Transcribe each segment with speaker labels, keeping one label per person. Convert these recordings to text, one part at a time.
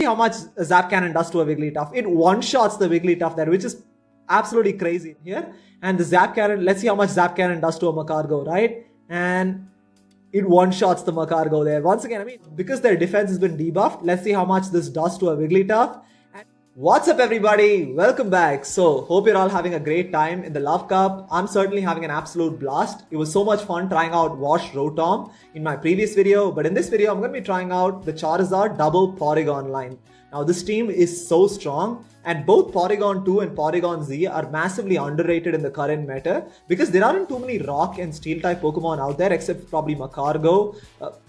Speaker 1: See how much Zap Cannon does to a Wigglytuff. It one-shots the Wigglytuff there, which is absolutely crazy here. And the Zap Cannon, let's see how much Zap Cannon does to a Macargo, right? And it one-shots the Macargo there. Once again, I mean, because their defense has been debuffed, let's see how much this does to a Wigglytuff. What's up, everybody? Welcome back. So, hope you're all having a great time in the Love Cup. I'm certainly having an absolute blast. It was so much fun trying out Wash Rotom in my previous video, but in this video, I'm going to be trying out the Charizard Double Porygon line. Now, this team is so strong, and both Porygon 2 and Porygon Z are massively underrated in the current meta because there aren't too many rock and steel type Pokemon out there except probably Macargo,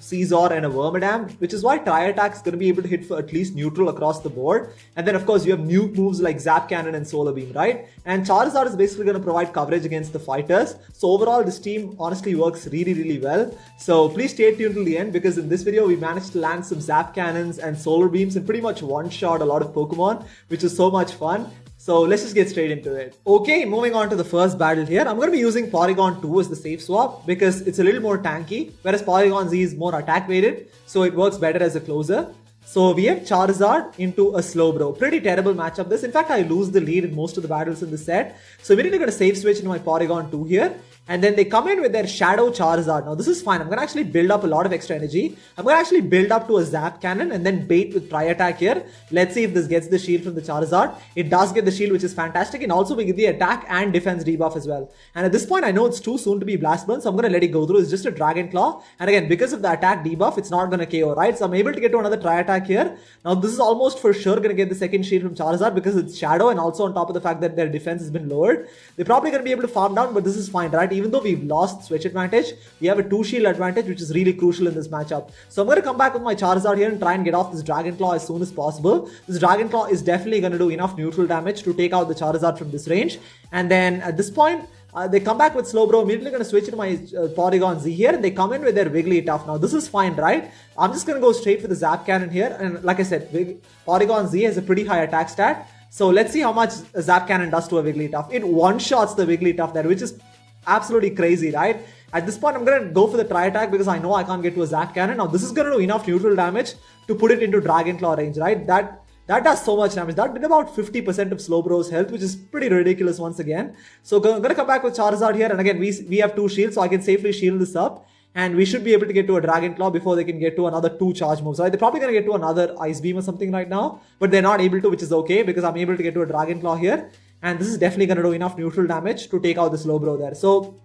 Speaker 1: Scizor and a Wormadam, which is why Tri-Attack is going to be able to hit for at least neutral across the board. And then of course you have Nuke Moves like Zap Cannon and Solar Beam, right? And Charizard is basically going to provide coverage against the fighters. So overall this team honestly works really well. So please stay tuned till the end because in this video we managed to land some Zap Cannons and Solar Beams and pretty much one-shot a lot of Pokemon, which is so much fun. So let's just get straight into it. Okay, moving on to the first battle here. I'm going to be using Porygon 2 as the safe swap because it's a little more tanky, whereas Porygon Z is more attack weighted, so it works better as a closer. So we have Charizard into a Slowbro. Pretty terrible matchup this. In fact, I lose the lead in most of the battles in the set. So immediately going to save switch into my Porygon 2 here. And then they come in with their Shadow Charizard. Now this is fine. I'm going to actually build up a lot of extra energy. I'm going to actually build up to a Zap Cannon and then bait with Tri-Attack here. Let's see if this gets the shield from the Charizard. It does get the shield, which is fantastic. And also we get the attack and defense debuff as well. And at this point, I know it's too soon to be Blast Burn, so I'm going to let it go through. It's just a Dragon Claw. And again, because of the attack debuff, it's not going to KO, right? So I'm able to get to another Tri-Attack here. Now this is almost for sure going to get the second shield from Charizard because it's Shadow and also on top of the fact that their defense has been lowered. They're probably going to be able to farm down, but this is fine, right? Even though we've lost switch advantage, we have a 2 shield advantage, which is really crucial in this matchup. So I'm going to come back with my Charizard here and try and get off this Dragon Claw as soon as possible. This Dragon Claw is definitely going to do enough neutral damage to take out the Charizard from this range. And then at this point, they come back with Slowbro, immediately going to switch into my Porygon Z here, and they come in with their Wigglytuff. Now this is fine, right? I'm just going to go straight for the Zap Cannon here, and like I said, Porygon Z has a pretty high attack stat. So let's see how much Zap Cannon does to a Wigglytuff. It one-shots the Wigglytuff there, which is absolutely crazy, right? At this point, I'm going to go for the Tri-Attack because I know I can't get to a Zap Cannon. Now this is going to do enough neutral damage to put it into Dragon Claw range, right? That does so much damage. That did about 50% of Slowbro's health, which is pretty ridiculous once again. So I'm going to come back with Charizard here. And again, we have 2 shields, so I can safely shield this up. And we should be able to get to a Dragon Claw before they can get to another 2 charge moves, right? They're probably going to get to another Ice Beam or something right now. But they're not able to, which is okay because I'm able to get to a Dragon Claw here. And this is definitely going to do enough neutral damage to take out the Slowbro there. So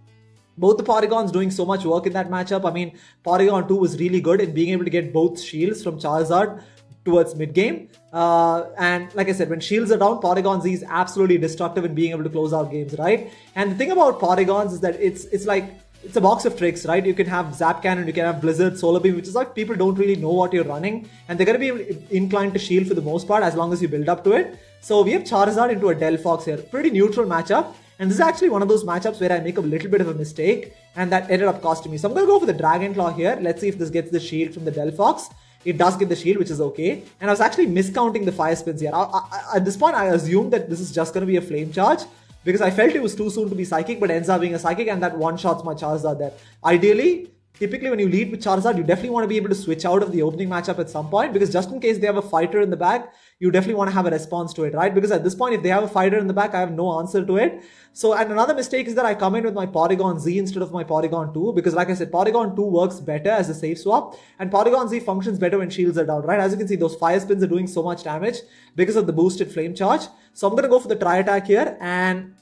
Speaker 1: both the Porygons doing so much work in that matchup. I mean, Porygon 2 was really good in being able to get both shields from Charizard towards mid-game. And like I said, when shields are down, Porygon Z is absolutely destructive in being able to close out games, right? And the thing about Porygons is that it's like, it's a box of tricks, right? You can have Zap Cannon, you can have Blizzard, Solar Beam, which is like people don't really know what you're running. And they're going to be inclined to shield for the most part as long as you build up to it. So we have Charizard into a Delphox here. Pretty neutral matchup. And this is actually one of those matchups where I make a little bit of a mistake and that ended up costing me. So I'm going to go for the Dragon Claw here. Let's see if this gets the shield from the Delphox. It does get the shield, which is okay. And I was actually miscounting the fire spins here. At this point, I assumed that this is just going to be a flame charge because I felt it was too soon to be psychic, but ends up being a psychic and that one-shots my Charizard there. Ideally, typically when you lead with Charizard, you definitely want to be able to switch out of the opening matchup at some point because just in case they have a fighter in the back, you definitely want to have a response to it, right? Because at this point, if they have a fighter in the back, I have no answer to it. So, and another mistake is that I come in with my Porygon Z instead of my Porygon 2 because like I said, Porygon 2 works better as a safe swap and Porygon Z functions better when shields are down, right? As you can see, those fire spins are doing so much damage because of the boosted flame charge. So I'm going to go for the Tri-Attack here and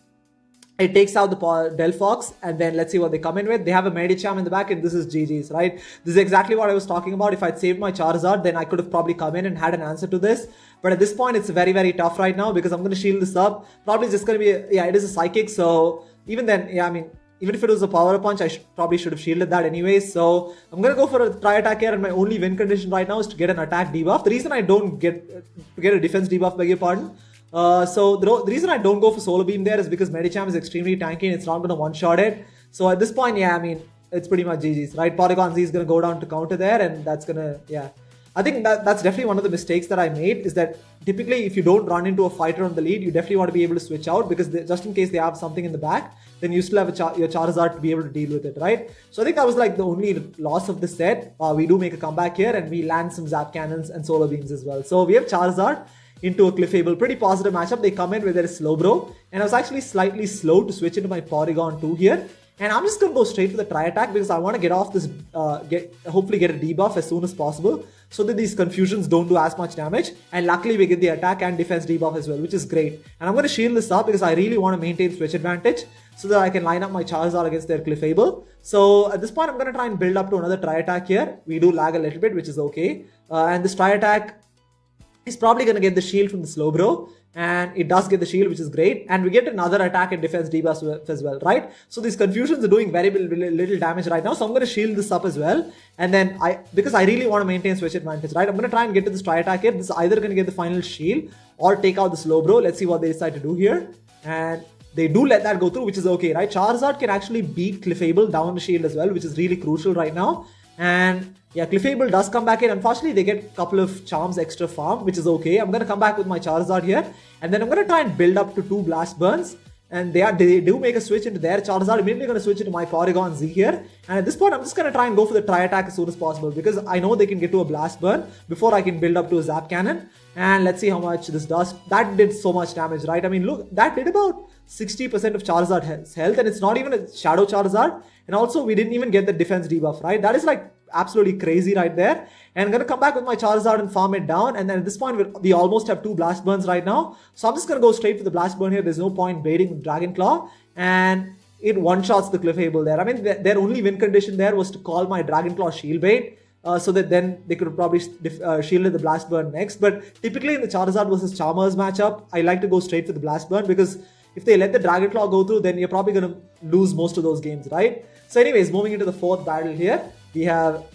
Speaker 1: it takes out the Delphox and then let's see what they come in with. They have a Medicham in the back and this is GG's, right? This is exactly what I was talking about. If I'd saved my Charizard, then I could have probably come in and had an answer to this. But at this point, it's very tough right now because I'm going to shield this up. Probably just going to be, yeah, it is a Psychic. So even then, yeah, I mean, even if it was a Power Punch, I probably should have shielded that anyways. So I'm going to go for a Tri-Attack here and my only win condition right now is to get an attack debuff. The reason I don't get a defense debuff, beg your pardon. So the reason I don't go for Solar Beam there is because Medicham is extremely tanky and it's not going to one-shot it. So at this point, yeah, I mean, it's pretty much GG's, right? Porygon Z is going to go down to counter there and that's going to, yeah. I think that's definitely one of the mistakes that I made, is that typically if you don't run into a fighter on the lead, you definitely want to be able to switch out, because just in case they have something in the back, then you still have your Charizard to be able to deal with it, right? So I think that was like the only loss of the set. We do make a comeback here and we land some Zap Cannons and Solar Beams as well. So we have Charizard into a Clefable. Pretty positive matchup. They come in with their Slowbro, and I was actually slightly slow to switch into my Porygon 2 here. And I'm just going to go straight for the Tri-Attack because I want to get off this, hopefully get a debuff as soon as possible so that these confusions don't do as much damage. And luckily we get the attack and defense debuff as well, which is great. And I'm going to shield this up because I really want to maintain switch advantage so that I can line up my Charizard against their Clefable. So at this point, I'm going to try and build up to another Tri-Attack here. We do lag a little bit, which is okay. And this Tri-Attack is probably going to get the shield from the Slowbro. And it does get the shield, which is great. And we get another attack and defense debuff as well, right? So these confusions are doing very little damage right now. So I'm going to shield this up as well. And then because I really want to maintain switch advantage, right? I'm going to try and get to this Tri-Attack here. This is either going to get the final shield or take out the Slowbro. Let's see what they decide to do here. And they do let that go through, which is okay, right? Charizard can actually beat Clefable down the shield as well, which is really crucial right now. And yeah, Clefable does come back in. Unfortunately, they get a couple of charms extra farm, which is okay. I'm going to come back with my Charizard here. And then I'm going to try and build up to 2 Blast Burns. And they do make a switch into their Charizard. Immediately going to switch into my Porygon Z here. And at this point, I'm just going to try and go for the Tri-Attack as soon as possible, because I know they can get to a Blast Burn before I can build up to a Zap Cannon. And let's see how much this does. That did so much damage, right? I mean, look, that did about 60% of Charizard's health. And it's not even a Shadow Charizard. And also, we didn't even get the defense debuff, right? That is like absolutely crazy right there. And I'm going to come back with my Charizard and farm it down. And then at this point, we almost have 2 Blast Burns right now. So I'm just going to go straight for the Blast Burn here. There's no point baiting with Dragon Claw. And it one-shots the Clefable there. I mean, their only win condition there was to call my Dragon Claw shield bait. So that then they could probably shielded the Blast Burn next. But typically in the Charizard versus Charmers matchup, I like to go straight for the Blast Burn, because if they let the Dragon Claw go through, then you're probably going to lose most of those games, right? So anyways, moving into the 4th battle here, we have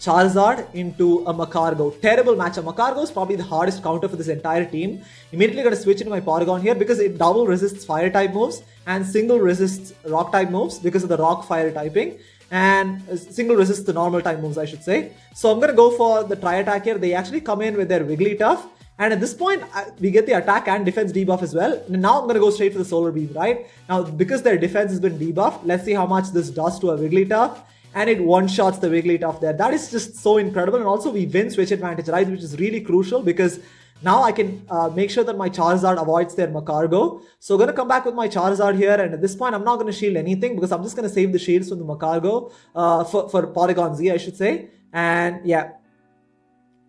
Speaker 1: Charizard into a Macargo. Terrible matchup. Macargo is probably the hardest counter for this entire team. Immediately going to switch into my Porygon here because it double resists fire type moves and single resists rock type moves because of the rock fire typing. And single resists the normal type moves, I should say. So I'm going to go for the Tri-Attack here. They actually come in with their Wigglytuff. And at this point, we get the attack and defense debuff as well. And now I'm going to go straight for the Solar Beam, right? Now, because their defense has been debuffed, let's see how much this does to a Wigglytuff. And it one-shots the Wigglytuff there. That is just so incredible. And also, we win switch advantage, right? Which is really crucial because now I can make sure that my Charizard avoids their Macargo. So I'm going to come back with my Charizard here. And at this point, I'm not going to shield anything because I'm just going to save the shields from the Macargo for Porygon Z, I should say. And yeah,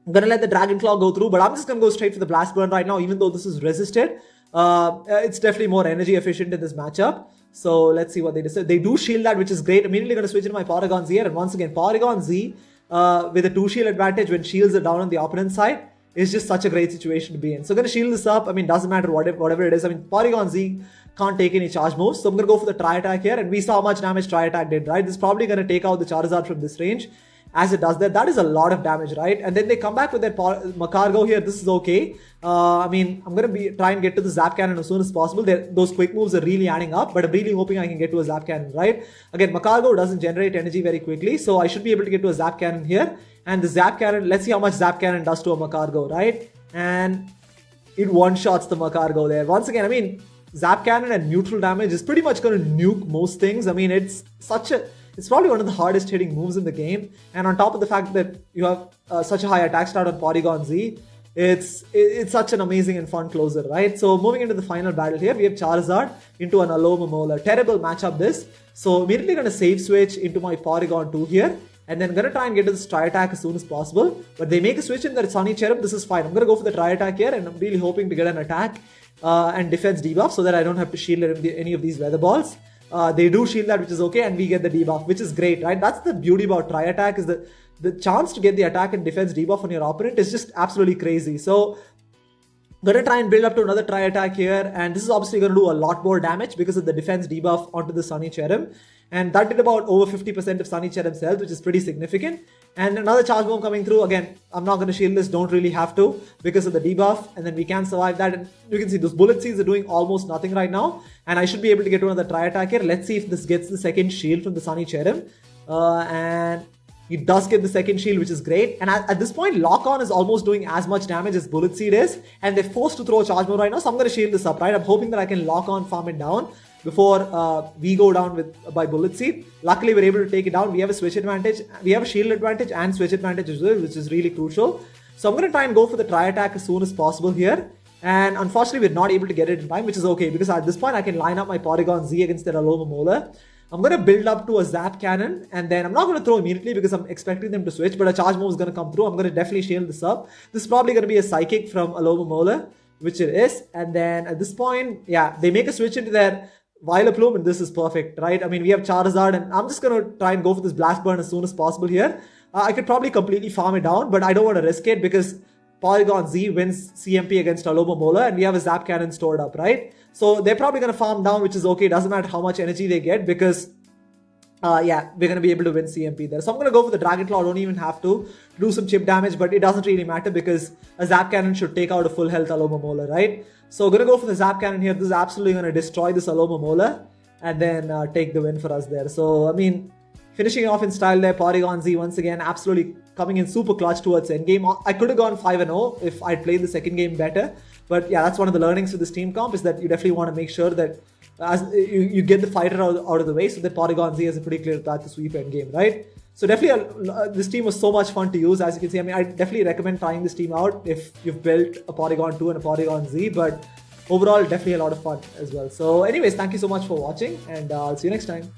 Speaker 1: I'm going to let the Dragon Claw go through. But I'm just going to go straight for the Blast Burn right now, even though this is resisted. It's definitely more energy efficient in this matchup. So let's see what they decide. They do shield that, which is great. Immediately going to switch into my Porygon Z here. And once again, Porygon Z with a 2 shield advantage when shields are down on the opponent side is just such a great situation to be in. So I'm going to shield this up. I mean, doesn't matter whatever it is. I mean, Porygon Z can't take any charge moves. So I'm going to go for the Tri-Attack here. And we saw how much damage Tri-Attack did, right? This is probably going to take out the Charizard from this range. As it does that is a lot of damage, right? And then they come back with their Macargo here. This is okay. I mean, I'm going to try and get to the Zap Cannon as soon as possible. Those quick moves are really adding up, but I'm really hoping I can get to a Zap Cannon, right? Again, Macargo doesn't generate energy very quickly, so I should be able to get to a Zap Cannon here. And the Zap Cannon, let's see how much Zap Cannon does to a Macargo, right? And it one-shots the Macargo there. Once again, I mean, Zap Cannon and neutral damage is pretty much going to nuke most things. I mean, it's probably one of the hardest hitting moves in the game. And on top of the fact that you have such a high attack start on Porygon Z, it's such an amazing and fun closer, right? So moving into the final battle here, we have Charizard into an Alomomola. Terrible matchup this. So immediately going to save switch into my Porygon 2 here. And then going to try and get to this Tri-Attack as soon as possible. But they make a switch in their Sunny Cherub. This is fine. I'm going to go for the Tri-Attack here. And I'm really hoping to get an attack and defense debuff so that I don't have to shield any of these weather balls. They do shield that, which is okay, and we get the debuff, which is great, right? That's the beauty about Tri-Attack, is that the chance to get the attack and defense debuff on your opponent is just absolutely crazy. So I'm going to try and build up to another Tri-Attack here, and this is obviously going to do a lot more damage because of the defense debuff onto the Sunny Cherub. And that did about over 50% of Sunny Cherub's health, which is pretty significant. And another charge bomb coming through. Again, I'm not going to shield this, don't really have to because of the debuff. And then we can survive that. And you can see those bullet seeds are doing almost nothing right now. And I should be able to get to another Tri-Attack here. Let's see if this gets the second shield from the Sunny Cherub. And He does get the second shield, which is great. And at this point, Lock On is almost doing as much damage as Bullet Seed is. And they're forced to throw a charge move right now. So I'm going to shield this up, right? I'm hoping that I can Lock On farm it down before we go down by Bullet Seed. Luckily, we're able to take it down. We have a switch advantage. We have a shield advantage and switch advantage as well, which is really crucial. So I'm going to try and go for the Tri Attack as soon as possible here. And unfortunately, we're not able to get it in time, which is okay. Because at this point, I can line up my Porygon Z against their Alomomola. I'm going to build up to a Zap Cannon, and then I'm not going to throw immediately because I'm expecting them to switch, but a charge move is going to come through. I'm going to definitely shield this up. This is probably going to be a Psychic from Alomomola, which it is. And then at this point, yeah, they make a switch into their Vileplume, and this is perfect, right? I mean, we have Charizard, and I'm just going to try and go for this Blast Burn as soon as possible here. I could probably completely farm it down, but I don't want to risk it because Porygon Z wins CMP against Alomomola, and we have a Zap Cannon stored up, right? So they're probably going to farm down, which is okay. It doesn't matter how much energy they get because, yeah, we're going to be able to win CMP there. So I'm going to go for the Dragon Claw. I don't even have to do some chip damage, but it doesn't really matter because a Zap Cannon should take out a full health Alomomola, right? So I'm going to go for the Zap Cannon here. This is absolutely going to destroy this Alomomola and then take the win for us there. So, I mean, finishing off in style there, Porygon Z once again absolutely coming in super clutch towards endgame. I could have gone 5-0 if I'd played the second game better. But yeah, that's one of the learnings with this team comp is that you definitely want to make sure that as you get the fighter out of the way so that Porygon Z has a pretty clear path to sweep endgame, right? So definitely this team was so much fun to use. As you can see, I mean, I definitely recommend trying this team out if you've built a Porygon 2 and a Porygon Z. But overall, definitely a lot of fun as well. So anyways, thank you so much for watching and I'll see you next time.